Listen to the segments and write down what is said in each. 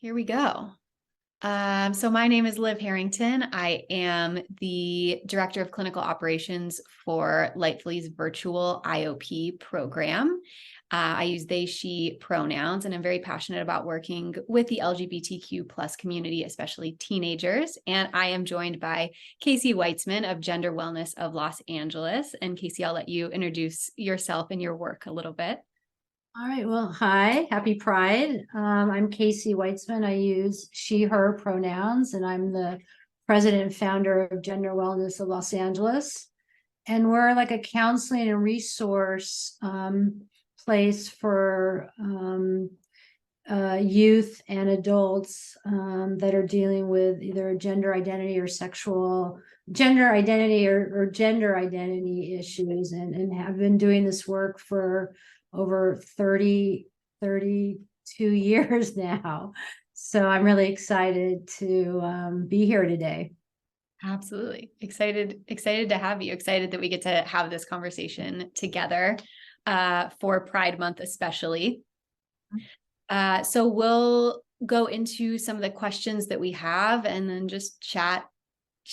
Here we go. So my name is Liv Harrington. I am the Director of Clinical Operations for Lightfully's virtual IOP program. I use they, she pronouns, and I'm very passionate about working with the LGBTQ plus community, especially teenagers. And I am joined by Casey Weitzman of Gender Wellness of Los Angeles. And Casey, I'll let you introduce yourself and your work a little bit. All right. Well, hi, happy Pride. I'm Casey Weitzman. I use she, her pronouns, and I'm the president and founder of Gender Wellness of Los Angeles. And we're like a counseling and resource place for youth and adults that are dealing with either gender identity or gender identity or gender identity issues, and have been doing this work for over 32 years now. So I'm really excited to be here today. Absolutely. Excited to have you. Excited that we get to have this conversation together for Pride Month, especially. So we'll go into some of the questions that we have and then just chat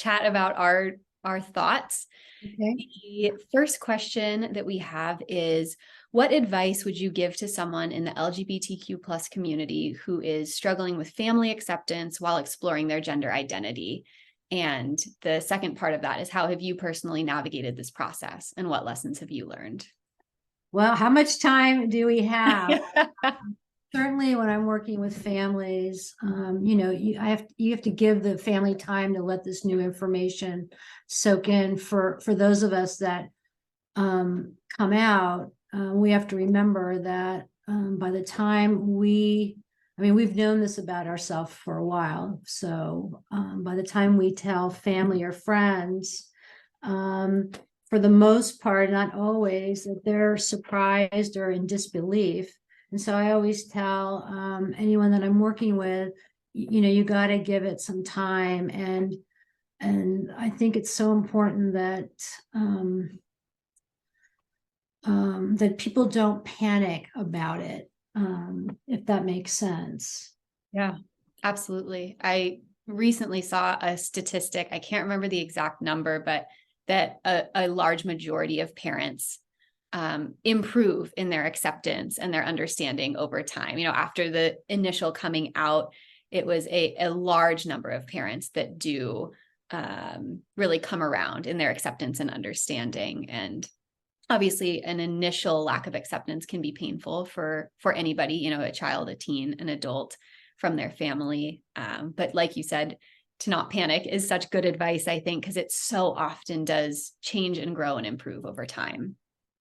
about our thoughts. Okay. The first question that we have is, what advice would you give to someone in the LGBTQ plus community who is struggling with family acceptance while exploring their gender identity? And the second part of that is, how have you personally navigated this process and what lessons have you learned? Well, how much time do we have? Certainly when I'm working with families, you have to give the family time to let this new information soak in. For those of us that come out, we have to remember that by the time we've known this about ourselves for a while. So by the time we tell family or friends, for the most part, not always, that they're surprised or in disbelief. And so I always tell anyone that I'm working with, you got to give it some time. And I think it's so important that that people don't panic about it, if that makes sense. Yeah, absolutely. I recently saw a statistic, I can't remember the exact number, but that a large majority of parents improve in their acceptance and their understanding over time. After the initial coming out, it was a large number of parents that do really come around in their acceptance and understanding. And obviously an initial lack of acceptance can be painful for anybody, a child, a teen, an adult, from their family. But like you said, to not panic is such good advice, I think, because it so often does change and grow and improve over time.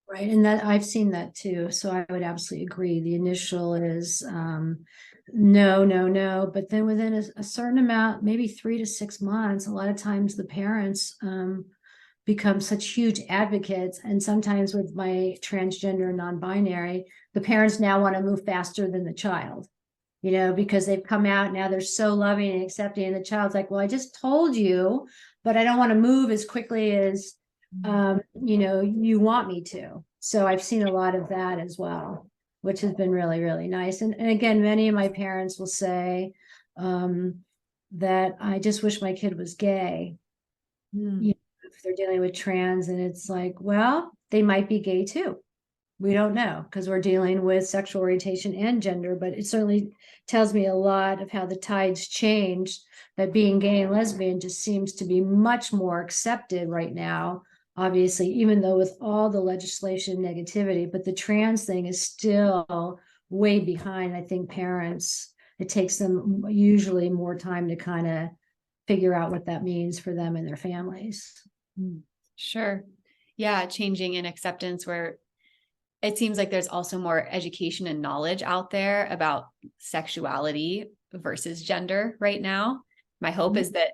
Right. And that I've seen that too. So I would absolutely agree. The initial is no. But then within a certain amount, maybe 3 to 6 months, a lot of times the parents become such huge advocates. And sometimes with my transgender non-binary, the parents now want to move faster than the child, because they've come out. Now they're so loving and accepting. And the child's like, well, I just told you, but I don't want to move as quickly as you want me to. So I've seen a lot of that as well, which has been really, really nice. And again, many of my parents will say that I just wish my kid was gay. If they're dealing with trans, and it's like, well, they might be gay too. We don't know, because we're dealing with sexual orientation and gender, but it certainly tells me a lot of how the tides changed, that being gay and lesbian just seems to be much more accepted right now, obviously, even though with all the legislation negativity, but the trans thing is still way behind. I think parents, it takes them usually more time to kind of figure out what that means for them and their families. Sure. Yeah, changing in acceptance, where it seems like there's also more education and knowledge out there about sexuality versus gender right now. My hope is that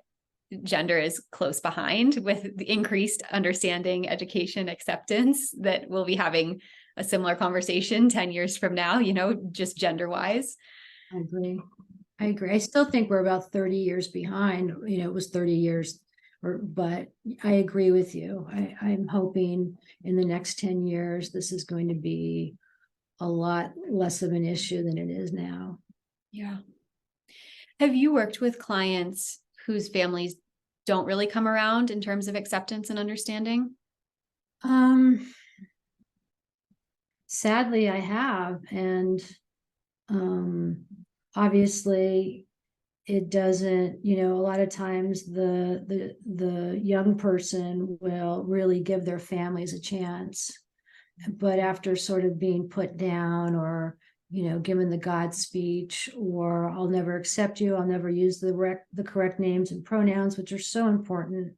gender is close behind, with the increased understanding, education, acceptance, that we'll be having a similar conversation 10 years from now, just gender wise. I agree. I still think we're about 30 years behind. It was 30 years, but I agree with you. I'm hoping in the next 10 years, this is going to be a lot less of an issue than it is now. Yeah. Have you worked with clients whose families don't really come around in terms of acceptance and understanding? Um, Sadly, I have, and um, obviously, it doesn't. A lot of times the young person will really give their families a chance, but after sort of being put down, or given the God speech, or I'll never accept you, I'll never use the correct names and pronouns, which are so important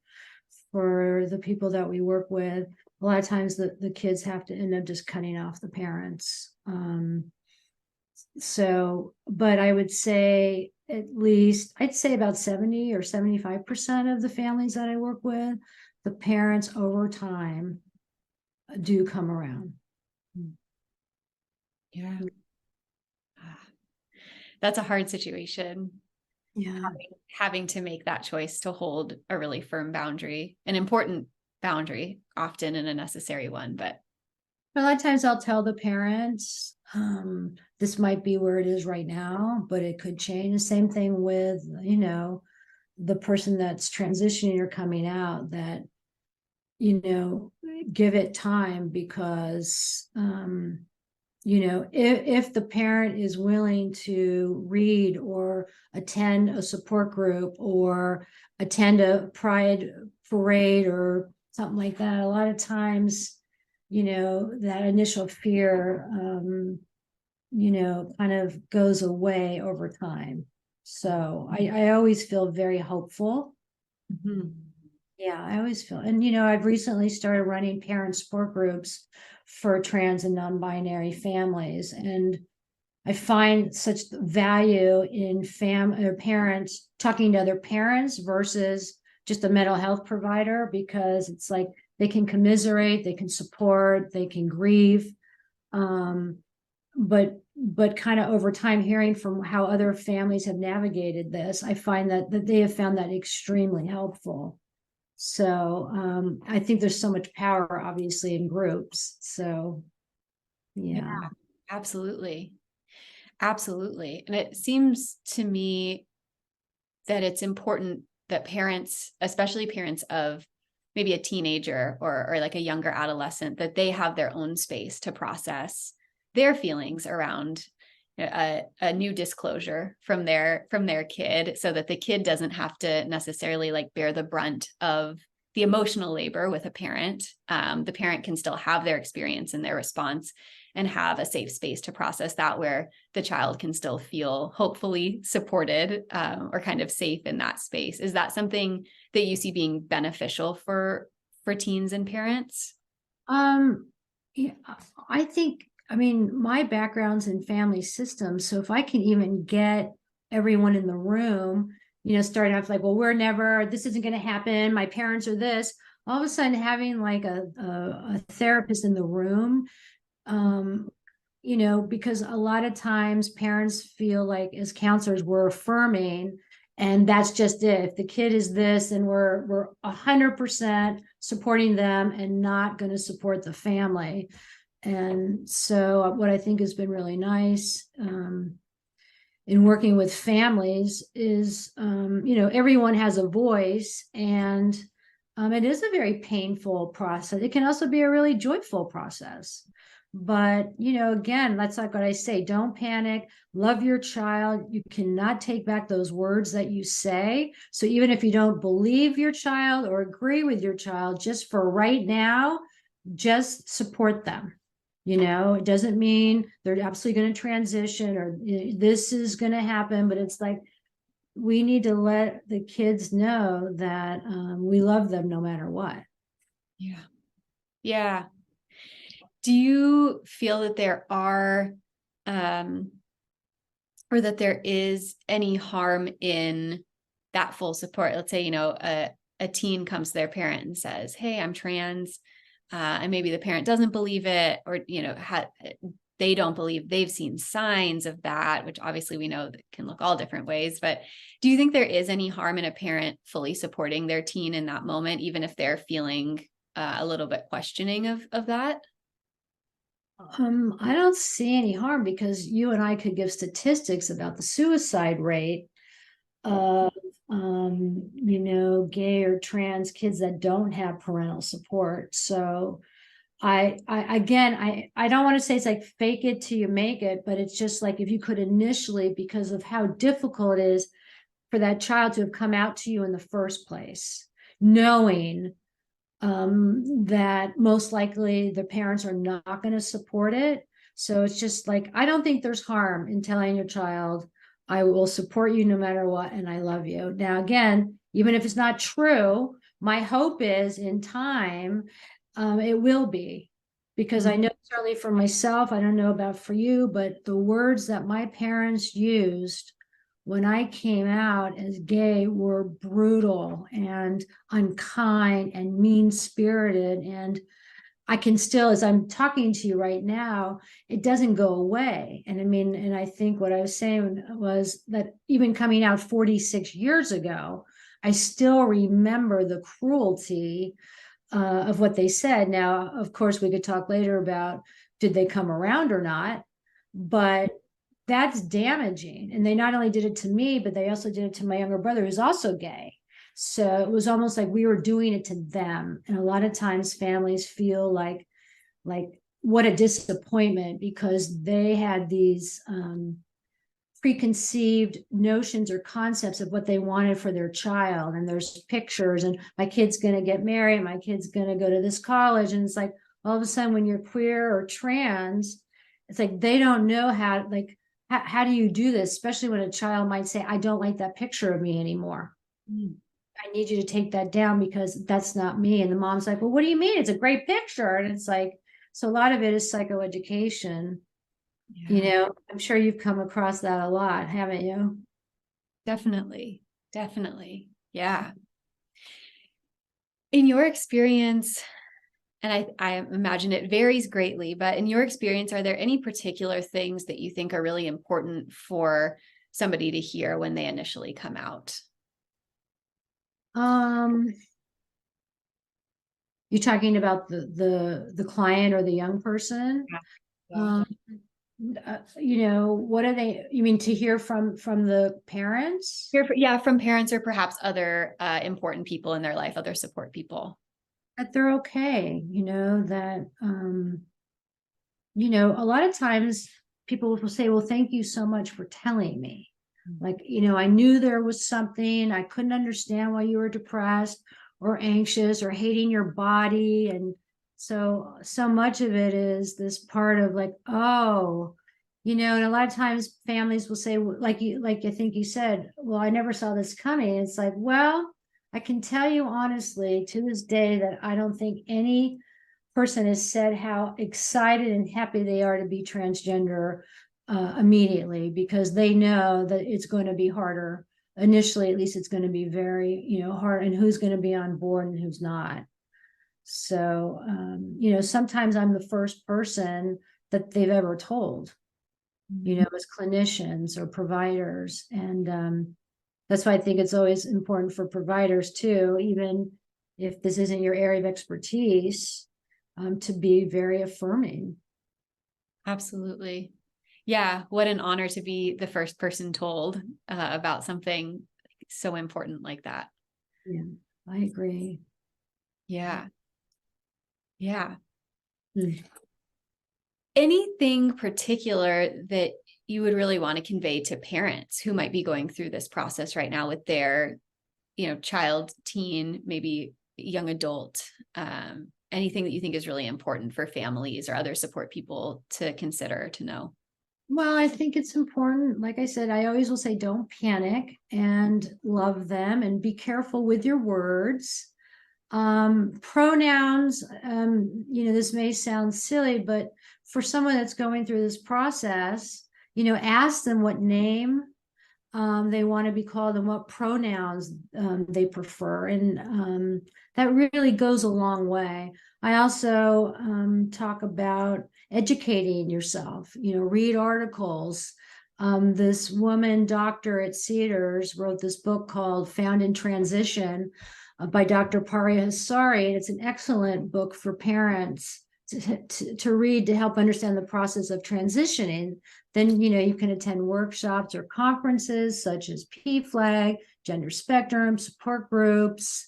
for the people that we work with. A lot of times the kids have to end up just cutting off the parents. But I would say at least, I'd say about 70 or 75% of the families that I work with, the parents over time do come around. Yeah. That's a hard situation. Yeah. Having to make that choice to hold a really firm boundary, an important boundary, often and a necessary one, but A lot of times I'll tell the parents, this might be where it is right now, but it could change. The same thing with, the person that's transitioning or coming out, that, give it time, because, if the parent is willing to read or attend a support group or attend a pride parade or something like that, a lot of times, that initial fear, kind of goes away over time. So I always feel very hopeful. Mhm. Yeah, I always feel, and I've recently started running parent support groups for trans and non-binary families, and I find such value in parents talking to other parents versus just a mental health provider, because it's like they can commiserate, they can support, they can grieve. But kind of over time, hearing from how other families have navigated this, I find that they have found that extremely helpful. So I think there's so much power, obviously, in groups. So Yeah, yeah. absolutely. Absolutely. And it seems to me that it's important that parents, especially parents of maybe a teenager or like a younger adolescent, that they have their own space to process their feelings around a new disclosure from their kid, so that the kid doesn't have to necessarily like bear the brunt of the emotional labor with a parent. The parent can still have their experience and their response and have a safe space to process that, where the child can still feel hopefully supported, or kind of safe in that space. Is that something that you see being beneficial for teens and parents? Um, yeah, I think, I mean, my background's in family systems, so if I can even get everyone in the room, starting off like, well, this isn't going to happen, my parents are this, all of a sudden having like a therapist in the room, um, because a lot of times parents feel like as counselors, we're affirming, and that's just it. If the kid is this, and we're 100% supporting them and not going to support the family. And so what I think has been really nice, in working with families is, everyone has a voice, and it is a very painful process. It can also be a really joyful process. But, again, that's like what I say, don't panic, love your child. You cannot take back those words that you say. So even if you don't believe your child or agree with your child, just for right now, just support them. It doesn't mean they're absolutely going to transition, or this is going to happen, but it's like, we need to let the kids know that we love them no matter what. Yeah. Yeah. Do you feel that there are, or that there is any harm in that full support? Let's say, a teen comes to their parent and says, "Hey, I'm trans," and maybe the parent doesn't believe it, or they don't believe, they've seen signs of that, which obviously we know that can look all different ways. But do you think there is any harm in a parent fully supporting their teen in that moment, even if they're feeling a little bit questioning of that? I don't see any harm, because you and I could give statistics about the suicide rate. of, gay or trans kids that don't have parental support. So I don't want to say it's like fake it till you make it, but it's just like if you could initially, because of how difficult it is for that child to have come out to you in the first place, knowing that most likely the parents are not going to support it. So it's just like, I don't think there's harm in telling your child, I will support you no matter what, and I love you. Now, again, even if it's not true, my hope is in time, it will be. Because I know certainly for myself, I don't know about for you, but the words that my parents used when I came out as gay were brutal and unkind and mean spirited. And I can still, as I'm talking to you right now, it doesn't go away. And I mean, and I think what I was saying was that even coming out 46 years ago, I still remember the cruelty of what they said. Now, of course, we could talk later about did they come around or not, but that's damaging. And they not only did it to me, but they also did it to my younger brother, who's also gay. So it was almost like we were doing it to them. And a lot of times families feel like what a disappointment because they had these preconceived notions or concepts of what they wanted for their child. And there's pictures and my kid's going to get married, my kid's going to go to this college. And it's like all of a sudden when you're queer or trans, it's like they don't know how do you do this, especially when a child might say, I don't like that picture of me anymore. I need you to take that down because that's not me. And the mom's like, well, what do you mean? It's a great picture. And it's like, so a lot of it is psychoeducation. I'm sure you've come across that a lot, haven't you? Definitely. Definitely. Yeah. In your experience, and I imagine it varies greatly, but in your experience, are there any particular things that you think are really important for somebody to hear when they initially come out? You're talking about the client or the young person? Yeah. What are they, you mean to hear from the parents? Yeah, from parents or perhaps other important people in their life, other support people. That they're okay, that a lot of times people will say, well, thank you so much for telling me. Like, I knew there was something, I couldn't understand why you were depressed or anxious or hating your body. And so much of it is this part of like, oh, and a lot of times families will say, like I think you said, well, I never saw this coming. It's like, well, I can tell you honestly to this day that I don't think any person has said how excited and happy they are to be transgender immediately because they know that it's going to be harder. Initially, at least it's going to be very, hard, and who's going to be on board and who's not. So, sometimes I'm the first person that they've ever told, as clinicians or providers. And that's why I think it's always important for providers too, even if this isn't your area of expertise, to be very affirming. Absolutely. Yeah. What an honor to be the first person told about something so important like that. Yeah, I agree. Yeah. Yeah. Mm. Anything particular that you would really want to convey to parents who might be going through this process right now with their, child, teen, maybe young adult, anything that you think is really important for families or other support people to consider, to know? Well, I think it's important. Like I said, I always will say, don't panic and love them and be careful with your words. Pronouns, this may sound silly, but for someone that's going through this process, ask them what name they want to be called and what pronouns they prefer. And that really goes a long way. I also talk about educating yourself, read articles. This woman doctor at Cedars wrote this book called Found in Transition by Dr. Paria Hasari. And it's an excellent book for parents to read to help understand the process of transitioning, then, you can attend workshops or conferences such as PFLAG, Gender Spectrum, support groups,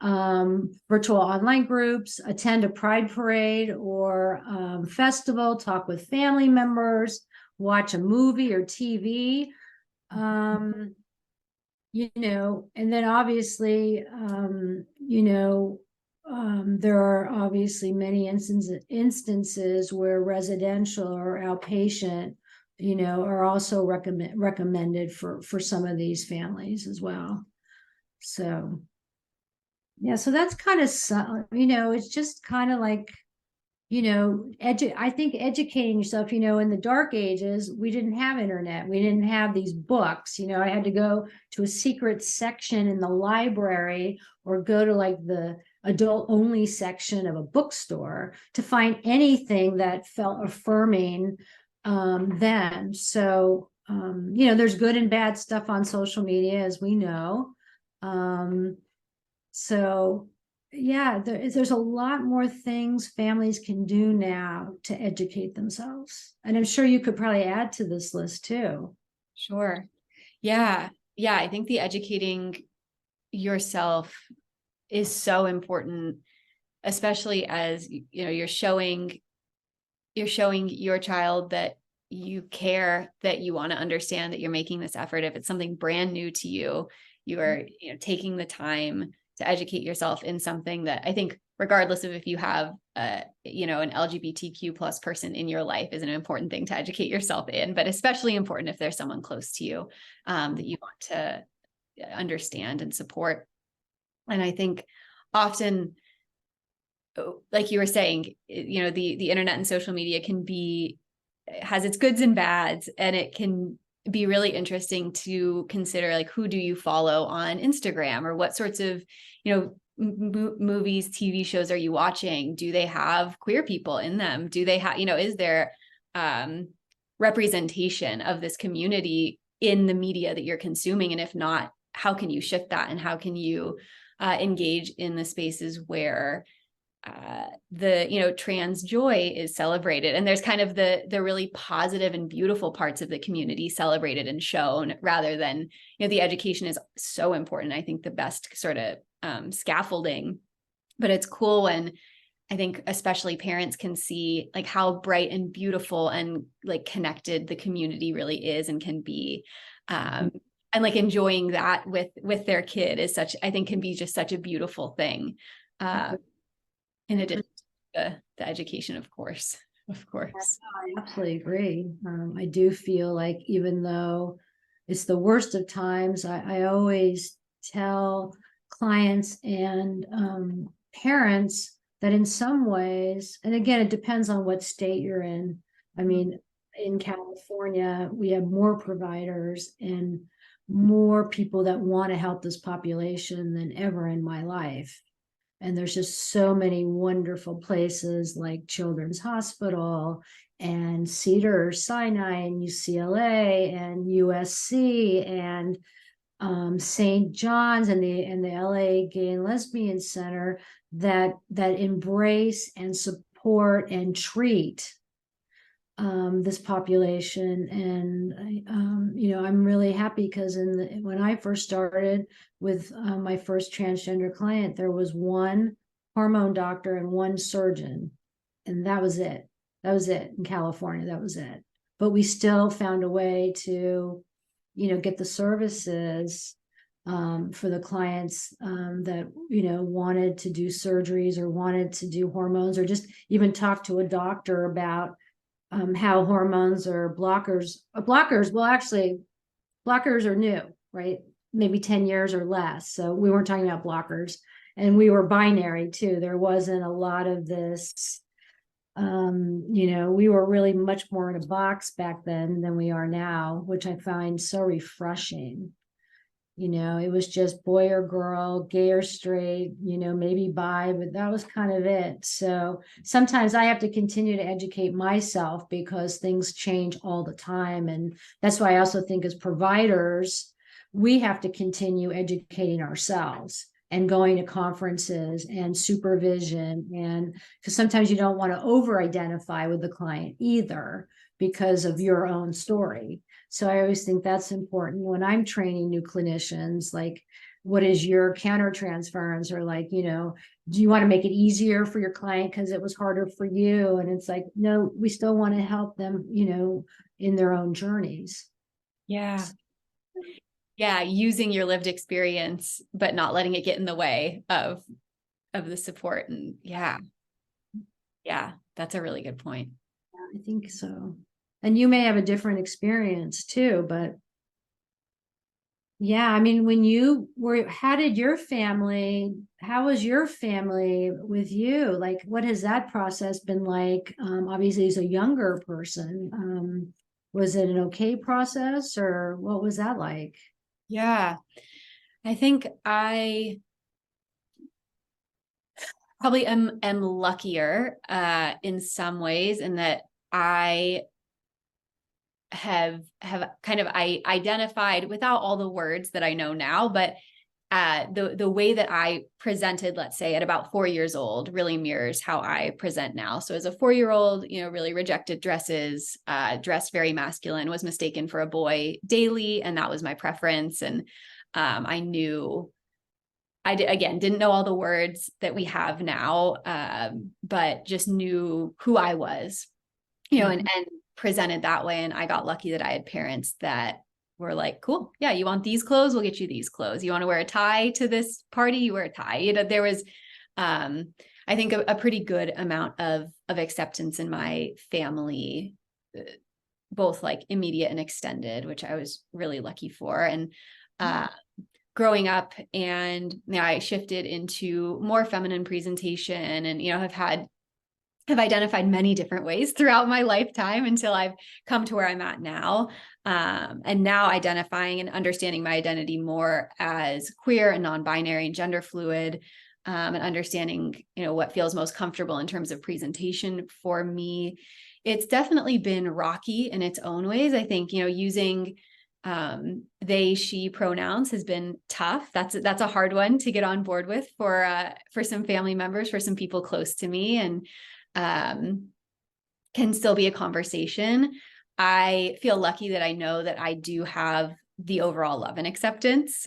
virtual online groups, attend a pride parade or festival, talk with family members, watch a movie or TV. And then obviously, there are obviously many instances where residential or outpatient, are also recommended for some of these families as well. So, yeah, so that's kind of, it's just kind of like, I think educating yourself, in the dark ages, we didn't have internet. We didn't have these books. I had to go to a secret section in the library or go to like the adult only section of a bookstore to find anything that felt affirming then. So, there's good and bad stuff on social media, as we know. So yeah, there's a lot more things families can do now to educate themselves. And I'm sure you could probably add to this list too. Sure. Yeah. Yeah. I think the educating yourself is so important, especially as, you're showing your child that you care, that you want to understand, that you're making this effort. If it's something brand new to you, you are, taking the time to educate yourself in something that I think, regardless of if you have, an LGBTQ plus person in your life, is an important thing to educate yourself in, but especially important if there's someone close to you that you want to understand and support. And I think often, like you were saying, the internet and social media has its goods and bads, and it can be really interesting to consider, like, who do you follow on Instagram, or what sorts of, movies, TV shows are you watching? Do they have queer people in them? Do they have, is there representation of this community in the media that you're consuming? And if not, how can you shift that? And how can you engage in the spaces where the trans joy is celebrated, and there's kind of the really positive and beautiful parts of the community celebrated and shown, rather than, the education is so important. I think the best sort of scaffolding, but it's cool when, I think especially parents can see like how bright and beautiful and like connected the community really is and can be, and like enjoying that with their kid I think can be just such a beautiful thing. In addition to the education, of course. I absolutely agree. I do feel like, even though it's the worst of times, I always tell clients and parents that in some ways, and again, it depends on what state you're in. I mean, in California, we have more providers and more people that want to help this population than ever in my life. And there's just so many wonderful places like Children's Hospital and Cedars-Sinai and UCLA and USC and St. John's and the LA Gay and Lesbian Center that embrace and support and treat this population. And I'm really happy because when I first started with my first transgender client, there was one hormone doctor and one surgeon, and that was it. In California, that was it. But we still found a way to, get the services for the clients that, wanted to do surgeries or wanted to do hormones, or just even talk to a doctor about how hormones or blockers, well, actually, blockers are new, right? Maybe 10 years or less. So we weren't talking about blockers, and we were binary too. There wasn't a lot of this, we were really much more in a box back then than we are now, which I find so refreshing. It was just boy or girl, gay or straight, maybe bi, but that was kind of it. So sometimes I have to continue to educate myself because things change all the time. And that's why I also think as providers, we have to continue educating ourselves, and going to conferences and supervision. And because sometimes you don't want to over identify with the client either because of your own story. So I always think that's important when I'm training new clinicians, like, what is your countertransference, or like, do you want to make it easier for your client because it was harder for you? And it's like, no, we still want to help them, in their own journeys. Yeah. Yeah. Using your lived experience, but not letting it get in the way of the support. And yeah, that's a really good point. I think so. And you may have a different experience too, but yeah, I mean, when you were, how was your family with you? Like, what has that process been like? Obviously, as a younger person, was it an okay process, or what was that like? Yeah. I think I probably am luckier in some ways, in that I have kind of identified, without all the words that I know now, but the way that I presented, let's say at about 4 years old, really mirrors how I present now. So as a 4-year-old, really rejected dresses, dressed very masculine, was mistaken for a boy daily, and that was my preference. And I knew, didn't know all the words that we have now, but just knew who I was, and presented that way. And I got lucky that I had parents that were like, cool, yeah, you want these clothes, we'll get you these clothes. You want to wear a tie to this party, you wear a tie. There was, I think, a pretty good amount of acceptance in my family, both like immediate and extended, which I was really lucky for. And growing up, and I shifted into more feminine presentation, and have identified many different ways throughout my lifetime until I've come to where I'm at now. And now identifying and understanding my identity more as queer and non-binary and gender fluid, and understanding, what feels most comfortable in terms of presentation for me. It's definitely been rocky in its own ways. I think, using they, she pronouns has been tough. That's a hard one to get on board with for some family members, for some people close to me, and can still be a conversation. I feel lucky that I know that I do have the overall love and acceptance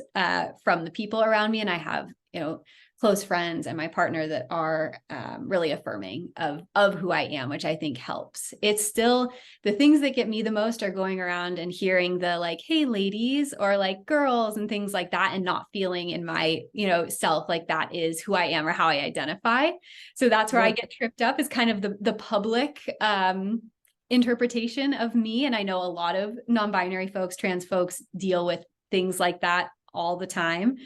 from the people around me. And I have, close friends and my partner that are really affirming of who I am, which I think helps. It's still, the things that get me the most are going around and hearing the like, hey, ladies, or like girls and things like that, and not feeling in my, self like that is who I am or how I identify. So that's where I get tripped up, is kind of the public interpretation of me. And I know a lot of non-binary folks, trans folks deal with things like that all the time.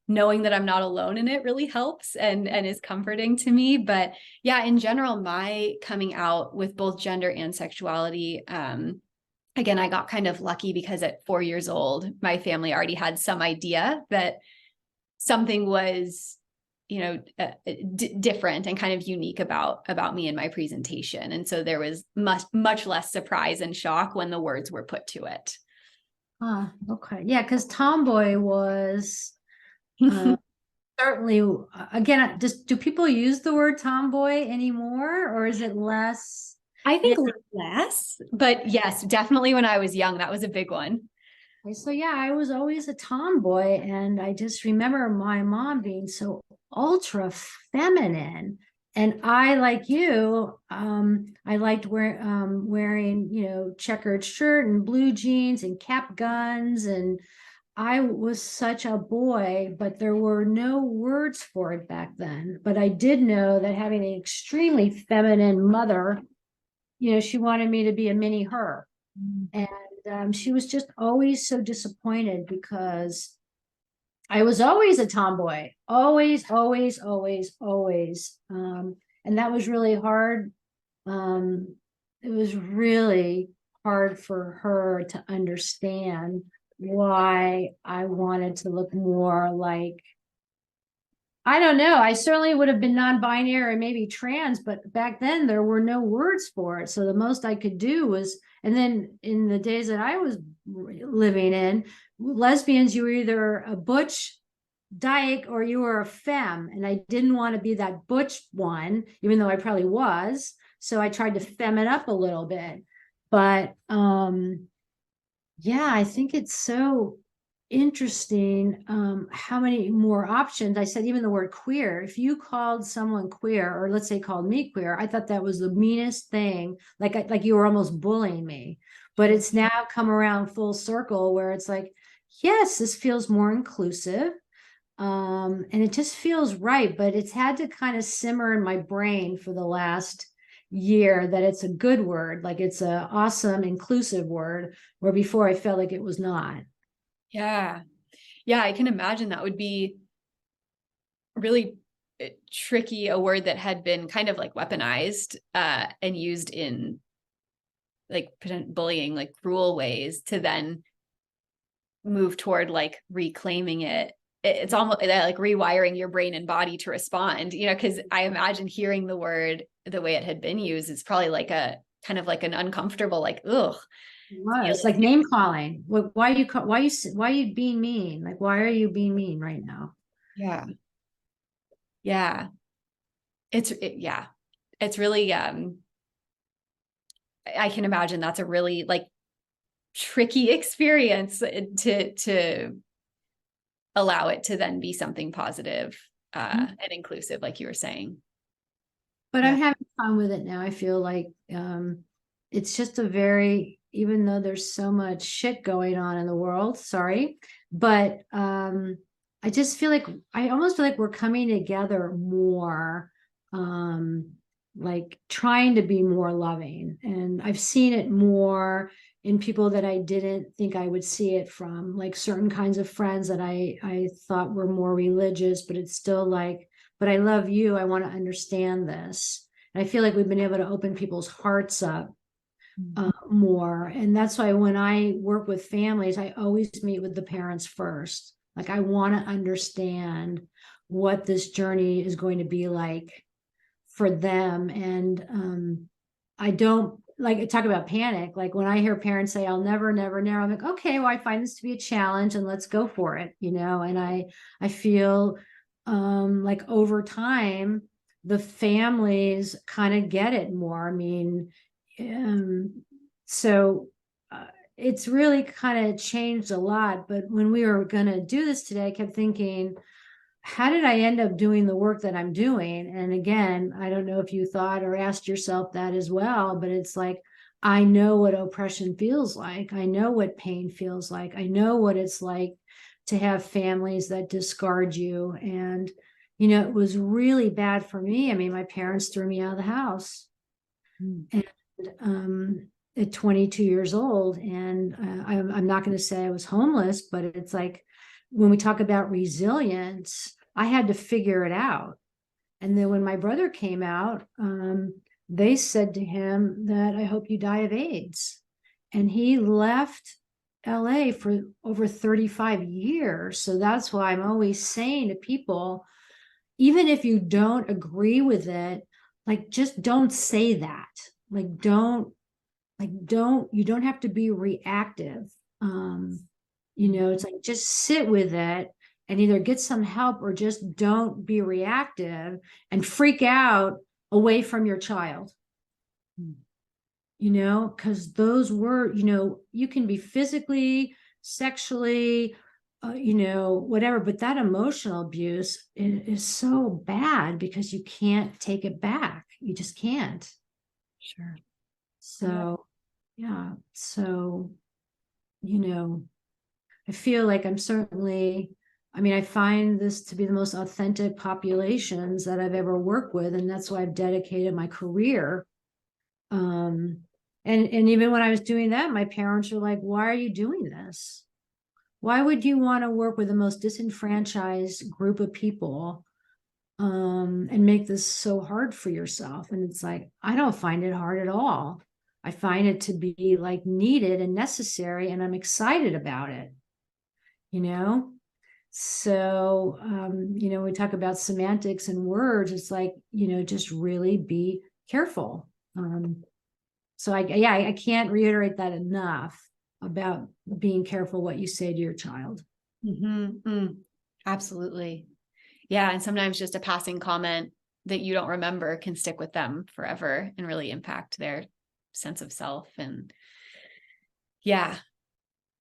Knowing that I'm not alone in it really helps and is comforting to me. But yeah, in general, my coming out with both gender and sexuality, again, I got kind of lucky because at 4 years old, my family already had some idea that something was, different and kind of unique about me and my presentation. And so there was much less surprise and shock when the words were put to it. Okay. Yeah, because tomboy was certainly, again, do people use the word tomboy anymore, or is it less? I think less, but yes, definitely when I was young, that was a big one. So yeah, I was always a tomboy, and I just remember my mom being so ultra feminine. And I, like you, I liked wearing, checkered shirt and blue jeans and cap guns. And I was such a boy, but there were no words for it back then. But I did know that having an extremely feminine mother, she wanted me to be a mini her. And she was just always so disappointed because I was always a tomboy, always. And that was really hard. It was really hard for her to understand why I wanted to look more like, I don't know. I certainly would have been non-binary or maybe trans, but back then there were no words for it. So the most I could do was, and then in the days that I was living in, lesbians, you were either a butch dyke or you were a femme. And I didn't want to be that butch one, even though I probably was. So I tried to femme it up a little bit. But yeah, I think it's so interesting how many more options. I said even the word queer. If you called someone queer, or let's say called me queer, I thought that was the meanest thing. Like you were almost bullying me. But it's now come around full circle where it's like, yes, this feels more inclusive. And it just feels right, but it's had to kind of simmer in my brain for the last year that it's a good word, like it's a awesome, inclusive word, where before I felt like it was not. Yeah. Yeah, I can imagine that would be really tricky, a word that had been kind of like weaponized and used in like bullying, like cruel ways, to then move toward like reclaiming it. It's almost like rewiring your brain and body to respond, you know, because I imagine hearing the word the way it had been used is probably like a kind of like an uncomfortable, like, ugh. It was like name calling. Why you why are you being mean? Like, why are you being mean right now? Yeah. Yeah. Yeah. It's really, I can imagine that's a really like tricky experience to allow it to then be something positive and inclusive, like you were saying. But Yeah. I'm having fun with it now. I feel like it's just a very, even though there's so much shit going on in the world, sorry, but I just feel like I almost feel like we're coming together more, um, like trying to be more loving. And I've seen it more in people that I didn't think I would see it from, like certain kinds of friends that I thought were more religious, but it's still like, but I love you. I want to understand this. And I feel like we've been able to open people's hearts up more. And that's why when I work with families, I always meet with the parents first. Like, I want to understand what this journey is going to be like for them. And I don't like talk about panic. Like when I hear parents say, I'll never, never, never, I'm like, okay, well, I find this to be a challenge and let's go for it, you know? And I feel like over time, the families kind of get it more. I mean, so it's really kind of changed a lot. But when we were going to do this today, I kept thinking, how did I end up doing the work that I'm doing? And again, I don't know if you thought or asked yourself that as well, but it's like, I know what oppression feels like. I know what pain feels like. I know what it's like to have families that discard you. And, you know, it was really bad for me. I mean, my parents threw me out of the house. And at 22 years old, and I'm not going to say I was homeless, but it's like when we talk about resilience, I had to figure it out. And then when my brother came out, they said to him that I hope you die of AIDS. And he left LA for over 35 years. So that's why I'm always saying to people, even if you don't agree with it, like just don't say that. You don't have to be reactive. You know, it's like just sit with it and either get some help or just don't be reactive and freak out away from your child. You know, because those were, you know, you can be physically, sexually, you know, whatever, but that emotional abuse is so bad because you can't take it back. You just can't. Sure. So, yeah. So, you know, I feel like I'm certainly, I mean, I find this to be the most authentic populations that I've ever worked with. And that's why I've dedicated my career. And even when I was doing that, my parents were like, why are you doing this? Why would you want to work with the most disenfranchised group of people and make this so hard for yourself? And it's like, I don't find it hard at all. I find it to be like needed and necessary, and I'm excited about it, you know? So, you know, we talk about semantics and words, it's like, you know, just really be careful. So I can't reiterate that enough about being careful what you say to your child. Mm-hmm. Absolutely. Yeah. And sometimes just a passing comment that you don't remember can stick with them forever and really impact their sense of self. And yeah,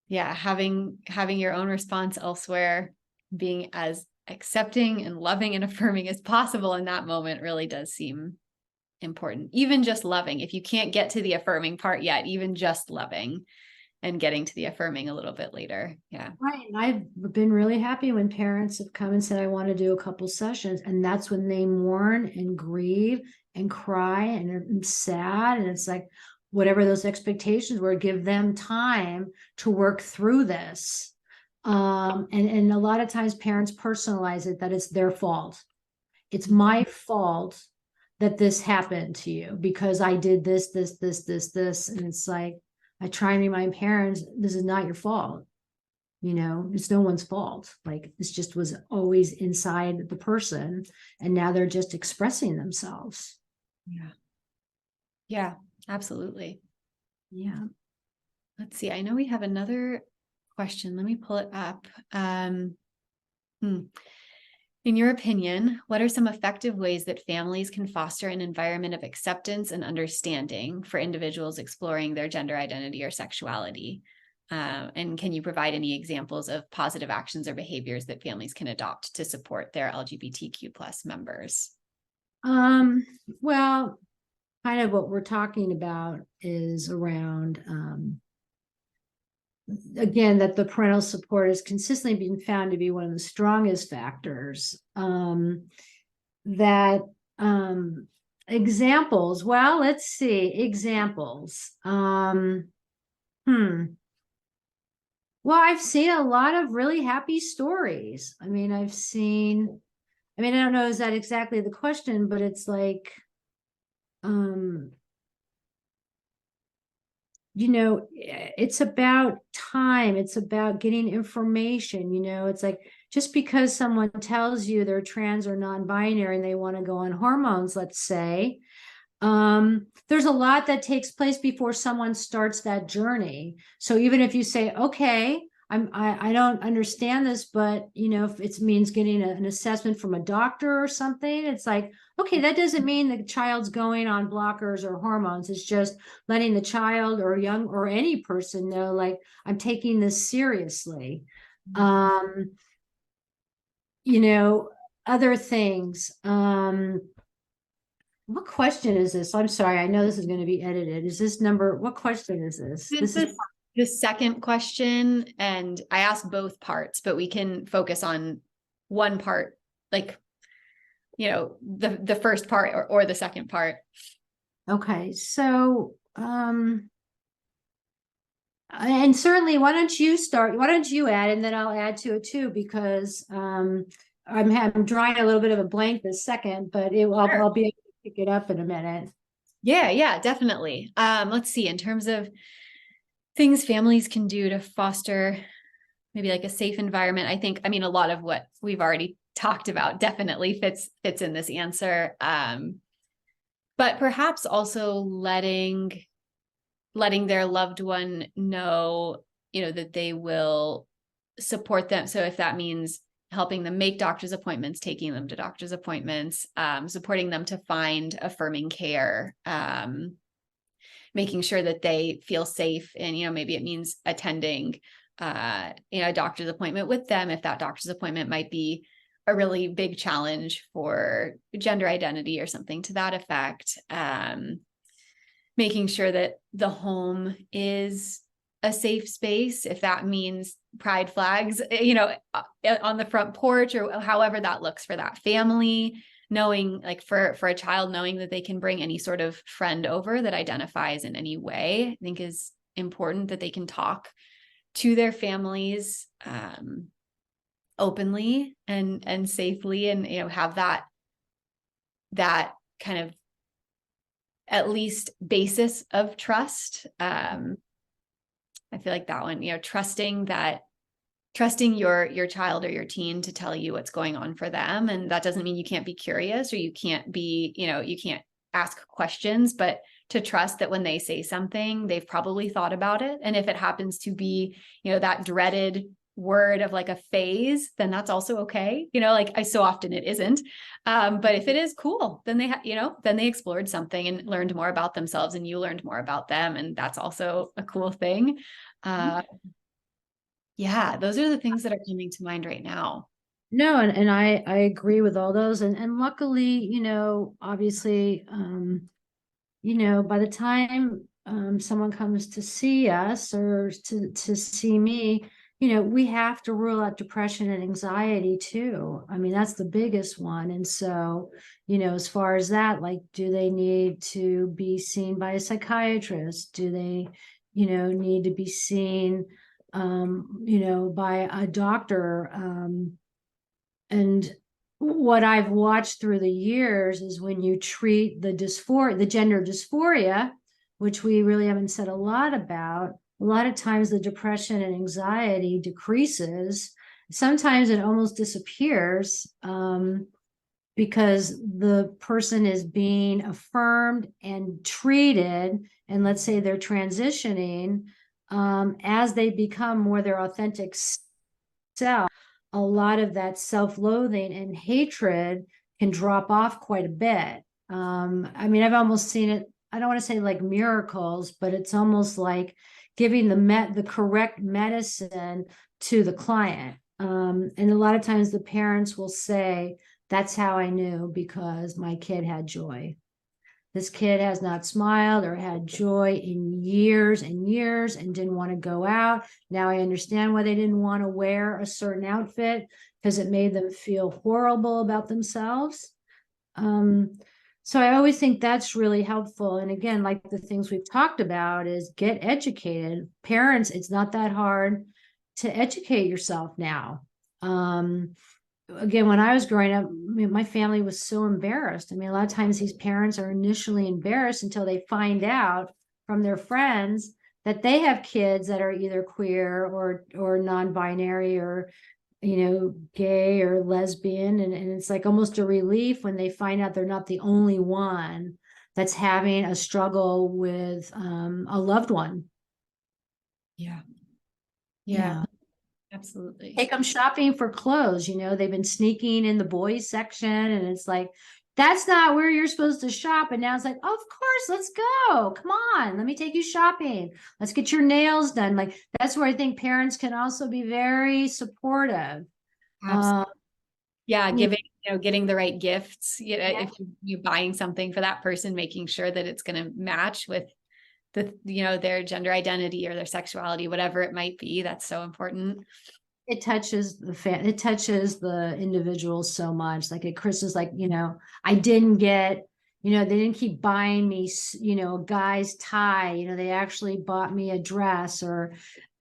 yeah, having your own response elsewhere, being as accepting and loving and affirming as possible in that moment really does seem important. Even just loving, if you can't get to the affirming part yet, even just loving and getting to the affirming a little bit later. Yeah. Right. And I've been really happy when parents have come and said, I want to do a couple sessions. And that's when they mourn and grieve and cry and are sad. And it's like, whatever those expectations were, give them time to work through this. And a lot of times parents personalize it that it's their fault. It's my fault that this happened to you because I did this. And it's like, I try and remind parents, this is not your fault. It's no one's fault. Like this just was always inside the person. And now they're just expressing themselves. Yeah. Yeah, absolutely. Yeah. Let's see. I know we have another question. Let me pull it up. In your opinion, what are some effective ways that families can foster an environment of acceptance and understanding for individuals exploring their gender identity or sexuality? And can you provide any examples of positive actions or behaviors that families can adopt to support their LGBTQ plus members? Well, kind of what we're talking about is around, again, that the parental support has consistently been found to be one of the strongest factors. That examples, well, let's see, examples. Well, I've seen a lot of really happy stories. I don't know, is that exactly the question, but it's like, it's about time. It's about getting information. It's like just because someone tells you they're trans or non-binary and they want to go on hormones, let's say, there's a lot that takes place before someone starts that journey. So even if you say, okay, I don't understand this, but if it means getting an assessment from a doctor or something, it's like, okay, that doesn't mean the child's going on blockers or hormones. It's just letting the child or young or any person know, like, I'm taking this seriously. Other things. What question is this? I'm sorry. I know this is going to be edited. What question is this? This is the second question, and I asked both parts, but we can focus on one part, like, the first part or the second part. Okay. So, and certainly, why don't you start? Why don't you add, and then I'll add to it too, because I'm drawing a little bit of a blank this second, but Sure. I'll be able to pick it up in a minute. Yeah, definitely. Let's see, in terms of things families can do to foster maybe like a safe environment. I mean, a lot of what we've already talked about definitely fits in this answer. But perhaps also letting their loved one know, that they will support them. So if that means helping them make doctor's appointments, taking them to doctor's appointments, supporting them to find affirming care, making sure that they feel safe. And, maybe it means attending, a doctor's appointment with them, if that doctor's appointment might be a really big challenge for gender identity or something to that effect. Making sure that the home is a safe space, if that means pride flags, on the front porch or however that looks for that family. Knowing, like, for a child, knowing that they can bring any sort of friend over that identifies in any way, I think is important, that they can talk to their families openly and safely, and have that kind of at least basis of trust. I feel like that one, trusting your child or your teen to tell you what's going on for them. And that doesn't mean you can't be curious or you can't ask questions, but to trust that when they say something, they've probably thought about it. And if it happens to be, that dreaded word of like a phase, then that's also okay. Like so often it isn't. But if it is, cool, then then they explored something and learned more about themselves, and you learned more about them. And that's also a cool thing. Yeah, those are the things that are coming to mind right now. No, and I agree with all those. And luckily, obviously, by the time someone comes to see us or to see me, we have to rule out depression and anxiety too. I mean, that's the biggest one. And so, as far as that, like, do they need to be seen by a psychiatrist? Do they, need to be seen, by a doctor? And what I've watched through the years is when you treat the the gender dysphoria, which we really haven't said a lot about, a lot of times the depression and anxiety decreases. Sometimes it almost disappears, because the person is being affirmed and treated. And let's say they're transitioning, as they become more their authentic self, a lot of that self-loathing and hatred can drop off quite a bit. I mean, I've almost seen it. I don't want to say like miracles, but it's almost like giving the correct medicine to the client. And a lot of times the parents will say, "That's how I knew, because my kid had joy. This kid has not smiled or had joy in years and years and didn't want to go out. Now I understand why they didn't want to wear a certain outfit, because it made them feel horrible about themselves." So I always think that's really helpful. And again, like the things we've talked about, is get educated. Parents, it's not that hard to educate yourself now. Again, when I was growing up, my family was so embarrassed. I mean, a lot of times these parents are initially embarrassed until they find out from their friends that they have kids that are either queer or non-binary or, gay or lesbian. And it's like almost a relief when they find out they're not the only one that's having a struggle with a loved one. Yeah. Yeah. Absolutely. Take them shopping for clothes. They've been sneaking in the boys section, and it's like, that's not where you're supposed to shop. And now it's like, oh, of course, let's go. Come on, let me take you shopping. Let's get your nails done. Like, that's where I think parents can also be very supportive. Absolutely. Yeah, You getting the right gifts. Yeah. If you're buying something for that person, making sure that it's going to match with their gender identity or their sexuality, whatever it might be. That's so important. It touches it touches the individual so much. Like at Christmas, like, I didn't get, they didn't keep buying me, a guy's tie, they actually bought me a dress. Or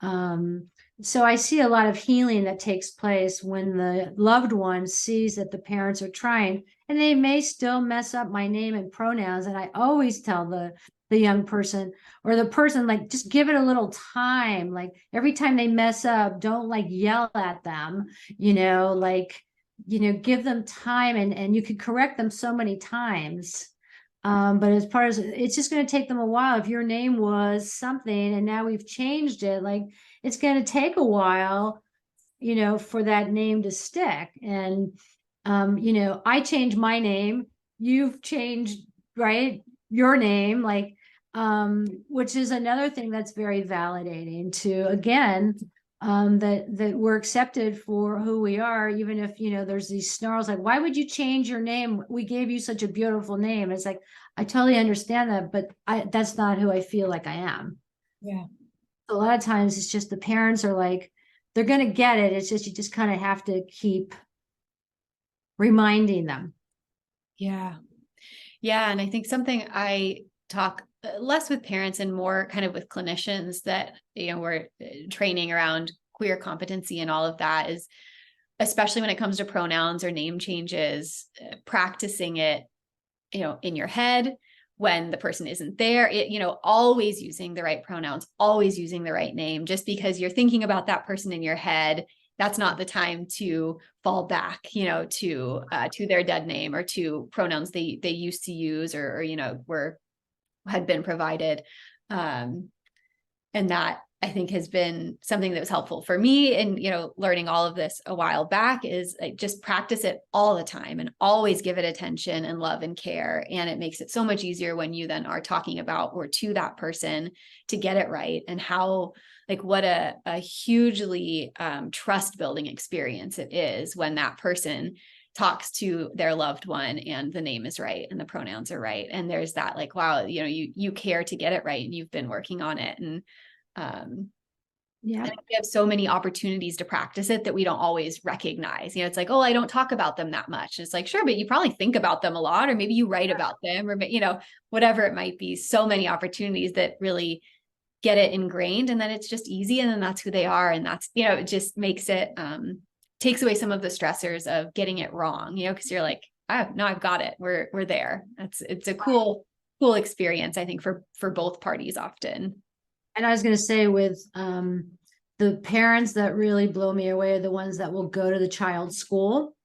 so I see a lot of healing that takes place when the loved one sees that the parents are trying, and they may still mess up my name and pronouns. And I always tell the young person or the person, like, just give it a little time. Like every time they mess up, don't like yell at them, like, give them time, and you could correct them so many times. But as part of it's just going to take them a while. If your name was something and now we've changed it, like, it's going to take a while, for that name to stick. And I changed my name, you've changed, right, your name, like, which is another thing that's very validating to, again, that we're accepted for who we are, even if, there's these snarls like, why would you change your name? We gave you such a beautiful name. It's like, I totally understand that, but that's not who I feel like I am. Yeah. A lot of times it's just the parents are like, they're going to get it. It's just, you just kind of have to keep reminding them. Yeah. Yeah. And I think something I talk less with parents and more kind of with clinicians that, we're training around queer competency and all of that, is especially when it comes to pronouns or name changes, practicing it, in your head when the person isn't there, always using the right pronouns, always using the right name. Just because you're thinking about that person in your head, that's not the time to fall back, to their dead name or to pronouns they used to use or had been provided. And that I think has been something that was helpful for me. And, learning all of this a while back is like, just practice it all the time and always give it attention and love and care. And it makes it so much easier when you then are talking about or to that person to get it right. And how, like, what a hugely trust building experience it is when that person talks to their loved one and the name is right and the pronouns are right. And there's that, like, wow, you care to get it right and you've been working on it. And Yeah. we have so many opportunities to practice it that we don't always recognize. It's like, oh, I don't talk about them that much. And it's like, sure, but you probably think about them a lot, or maybe you write about them, or, whatever it might be. So many opportunities that really get it ingrained, and then it's just easy. And then that's who they are. And that's, it just makes it, takes away some of the stressors of getting it wrong, because you're like, oh, no, I've got it. We're there. It's a cool experience, I think, for both parties often. And I was going to say, with the parents that really blow me away are the ones that will go to the child's school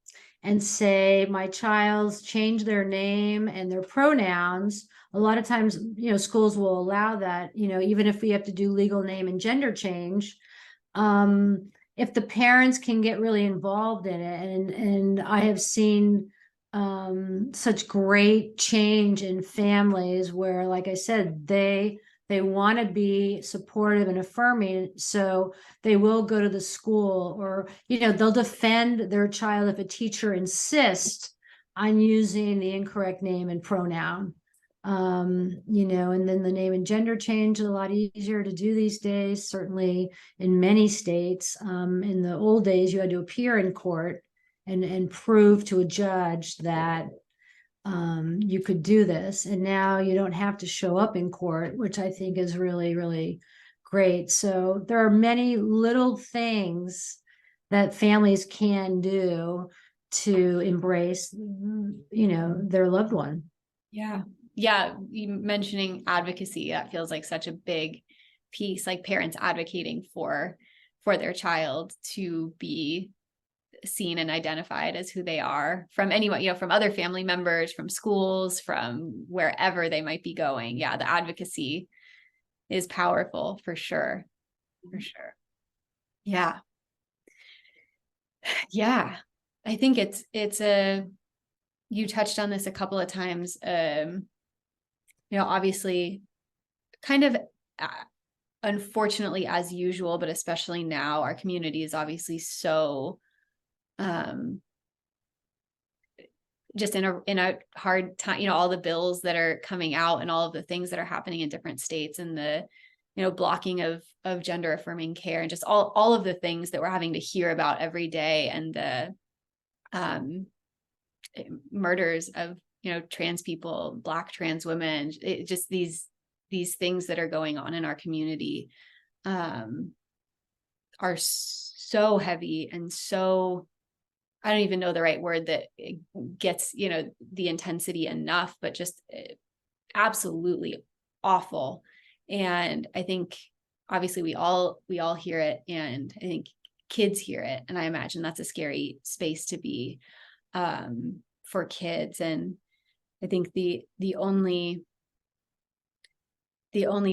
and say, my child's changed their name and their pronouns. A lot of times, schools will allow that, even if we have to do legal name and gender change. If the parents can get really involved in it, and I have seen such great change in families where, like I said, they want to be supportive and affirming, so they will go to the school, or they'll defend their child if a teacher insists on using the incorrect name and pronoun. And then the name and gender change is a lot easier to do these days, certainly in many states. In the old days, you had to appear in court and prove to a judge that you could do this. And now you don't have to show up in court, which I think is really, really great. So there are many little things that families can do to embrace, their loved one. Yeah. Yeah. You mentioning advocacy, that feels like such a big piece, like parents advocating for their child to be seen and identified as who they are from anyone, from other family members, from schools, from wherever they might be going. Yeah. The advocacy is powerful for sure. For sure. Yeah. Yeah. I think you touched on this a couple of times. Obviously kind of, unfortunately, as usual, but especially now, our community is obviously so, just in a hard time, all the bills that are coming out and all of the things that are happening in different states, and the, blocking of gender affirming care, and just all of the things that we're having to hear about every day, and the murders of, trans people, Black trans women, just these things that are going on in our community are so heavy and so, I don't even know the right word that gets, the intensity enough, but just absolutely awful. And I think obviously we all hear it, and I think kids hear it. And I imagine that's a scary space to be for kids. And I think the only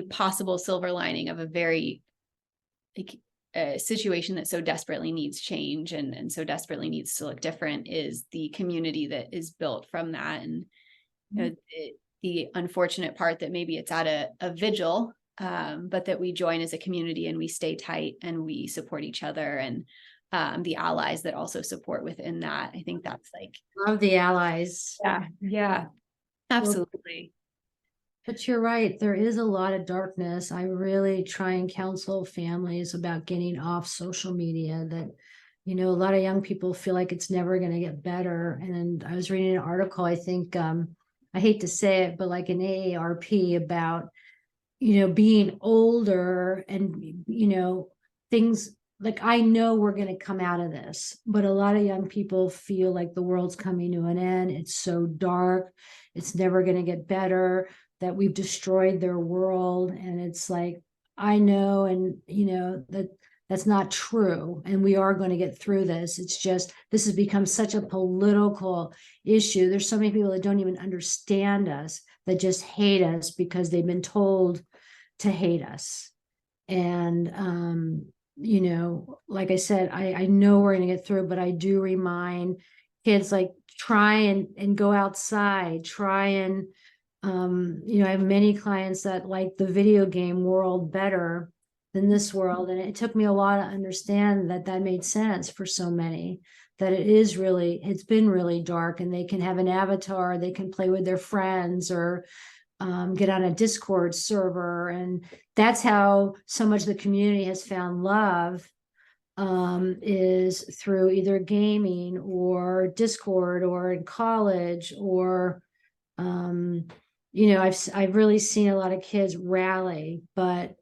possible silver lining of a very a situation that so desperately needs change and so desperately needs to look different is the community that is built from that. And the unfortunate part that maybe it's at a vigil, but that we join as a community and we stay tight and we support each other, and the allies that also support within that. I think that's like, Love the allies. Yeah, absolutely. But you're right, there is a lot of darkness. I really try and counsel families about getting off social media, that, a lot of young people feel like it's never going to get better. And I was reading an article, I think, I hate to say it, but like an AARP about, being older and, things like, I know we're going to come out of this, but a lot of young people feel like the world's coming to an end. It's so dark. It's never going to get better, that we've destroyed their world. And it's like, I know, and that's not true. And we are going to get through this. It's just, this has become such a political issue. There's so many people that don't even understand us, that just hate us because they've been told to hate us. And, like I said, I know we're going to get through, but I do remind kids, like, try and go outside, try and, I have many clients that like the video game world better than this world. And it took me a while to understand that that made sense for so many, that it's been really dark, and they can have an avatar, they can play with their friends, or get on a Discord server. And that's how so much of the community has found love, is through either gaming or Discord or in college, or, I've really seen a lot of kids rally. But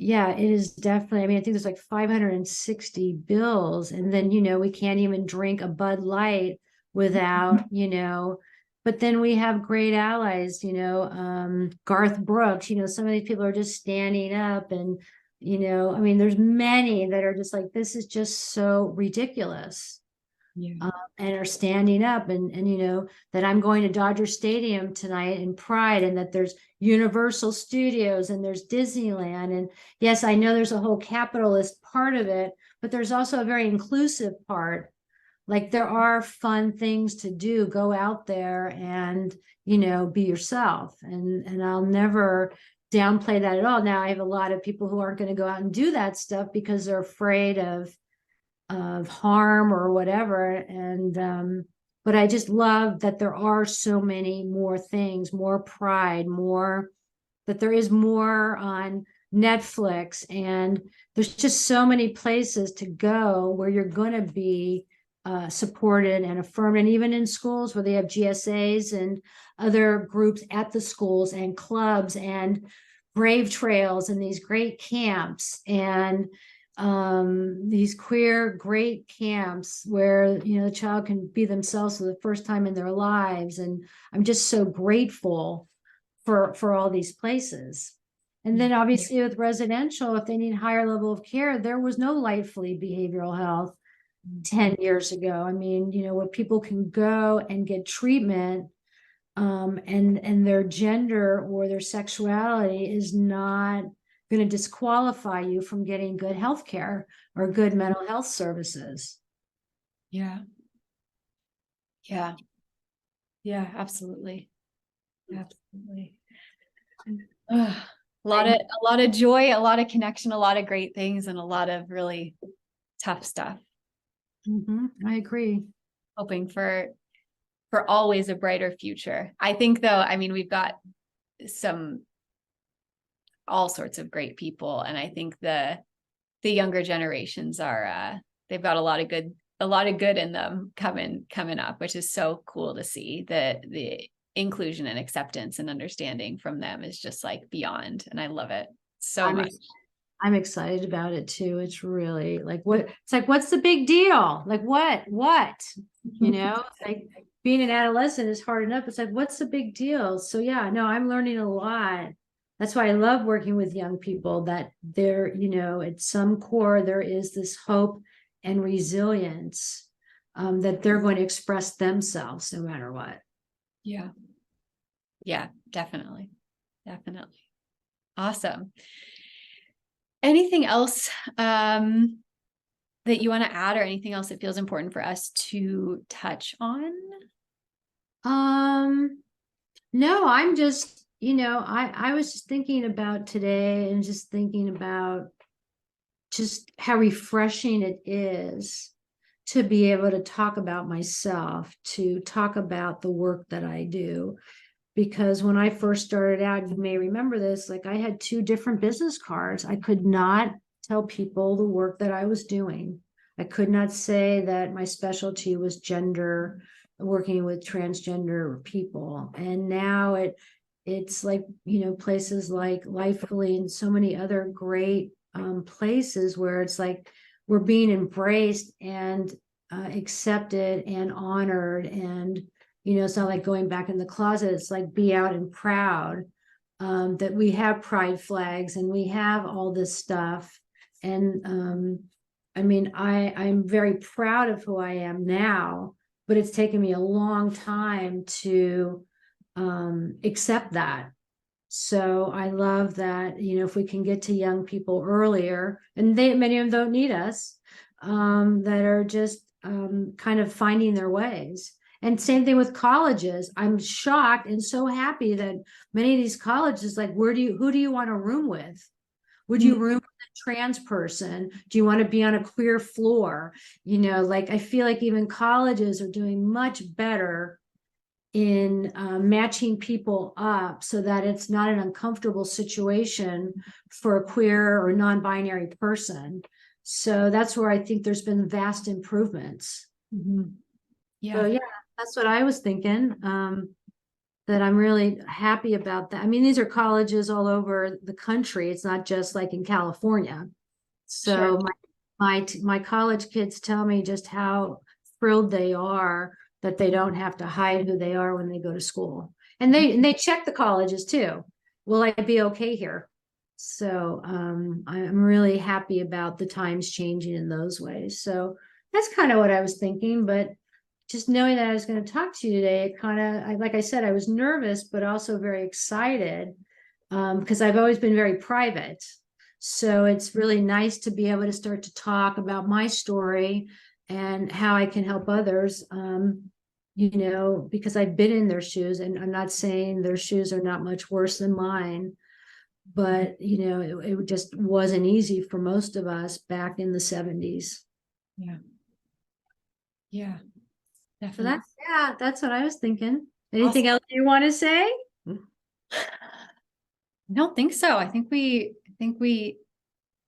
yeah, it is definitely, I mean, I think there's like 560 bills, and then, we can't even drink a Bud Light without, but then we have great allies, Garth Brooks, some of these people are just standing up, and, I mean, there's many that are just like, this is just so ridiculous. Yeah. And are standing up, and that I'm going to Dodger Stadium tonight in pride, and that there's Universal Studios and there's Disneyland. And yes, I know there's a whole capitalist part of it, but there's also a very inclusive part. Like, there are fun things to do. Go out there and, be yourself. And I'll never downplay that at all. Now, I have a lot of people who aren't going to go out and do that stuff because they're afraid of harm or whatever. And but I just love that there are so many more things, more pride, more, that there is more on Netflix, and there's just so many places to go where you're going to be supported and affirmed. And even in schools where they have GSAs and other groups at the schools and clubs and brave trails and these great camps, and these queer great camps where the child can be themselves for the first time in their lives. And I'm just so grateful for all these places. And then obviously with residential, if they need higher level of care, there was no Lightfully behavioral health 10 years ago. I mean, where people can go and get treatment, and their gender or their sexuality is not going to disqualify you from getting good health care or good mental health services. Yeah. Yeah. Yeah, absolutely. Absolutely. Ugh, a lot of joy, a lot of connection, a lot of great things, and a lot of really tough stuff. I agree. Hoping for always a brighter future. I think, though, I mean, we've got all sorts of great people, and I think the younger generations are they've got a lot of good in them coming up, which is so cool to see. The inclusion and acceptance and understanding from them is just like beyond, and I love it so much. I'm excited about it too. It's really like, it's like, what's the big deal? Like, what, like, being an adolescent is hard enough. It's like, what's the big deal? So yeah, no, I'm learning a lot. That's why I love working with young people, that they're, at some core, there is this hope and resilience, that they're going to express themselves no matter what. Yeah. Yeah, definitely. Definitely. Awesome. Anything else that you want to add, or anything else that feels important for us to touch on? No, I'm just, I was just thinking about today, and just thinking about just how refreshing it is to be able to talk about myself, to talk about the work that I do. Because when I first started out, you may remember this, like, I had 2 different business cards. I could not tell people the work that I was doing. I could not say that my specialty was gender, working with transgender people. And now it's like, places like Lifely and so many other great places where it's like we're being embraced and accepted and honored. And it's not like going back in the closet. It's like, be out and proud, that we have pride flags and we have all this stuff. And I mean, I'm very proud of who I am now, but it's taken me a long time to accept that. So I love that, if we can get to young people earlier, and many of them don't need us, that are just kind of finding their ways. And same thing with colleges. I'm shocked and so happy that many of these colleges, like, who do you want to room with? Would you room with a trans person? Do you want to be on a queer floor? Like, I feel like even colleges are doing much better in matching people up so that it's not an uncomfortable situation for a queer or non-binary person. So that's where I think there's been vast improvements. Mhm. So Yeah. yeah, that's what I was thinking. That I'm really happy about that. I mean, these are colleges all over the country. It's not just like in California. Sure. So my college kids tell me just how thrilled they are that they don't have to hide who they are when they go to school. And they check the colleges too. Will I be okay here? So I'm really happy about the times changing in those ways. So that's kind of what I was thinking, but just knowing that I was going to talk to you today, it kind of, like I said, I was nervous, but also very excited, because I've always been very private. So it's really nice to be able to start to talk about my story and how I can help others, because I've been in their shoes, and I'm not saying their shoes are not much worse than mine, but, it just wasn't easy for most of us back in the 70s. Yeah. Yeah. So Definitely. that's what I was thinking. Awesome. Anything else you want to say? I don't think so. I think we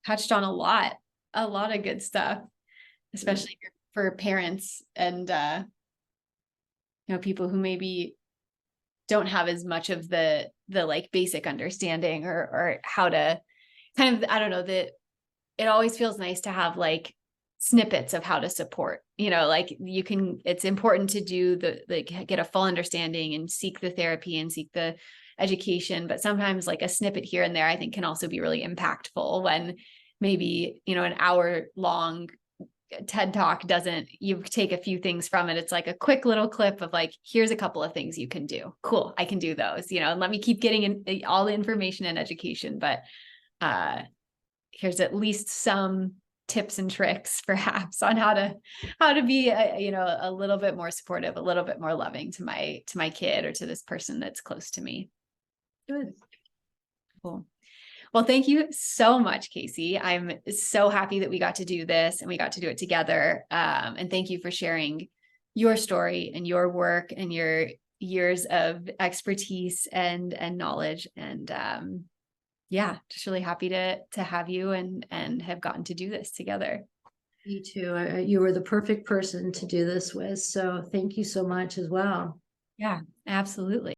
touched on a lot of good stuff, especially for parents and people who maybe don't have as much of the like basic understanding or how to kind of, I don't know, that it always feels nice to have like snippets of how to support, like it's important to do get a full understanding and seek the therapy and seek the education. But sometimes like a snippet here and there, I think can also be really impactful when maybe, an hour long TED talk doesn't, you take a few things from it. It's like a quick little clip of like, here's a couple of things you can do. Cool. I can do those, and let me keep getting in all the information and education. But here's at least some tips and tricks perhaps on how to be a little bit more supportive, a little bit more loving to my kid or to this person that's close to me. Good. Cool. Well, thank you so much, Casey. I'm so happy that we got to do this and we got to do it together. And thank you for sharing your story and your work and your years of expertise and knowledge. And yeah, just really happy to have you and have gotten to do this together. Me too. You were the perfect person to do this with. So thank you so much as well. Yeah, absolutely.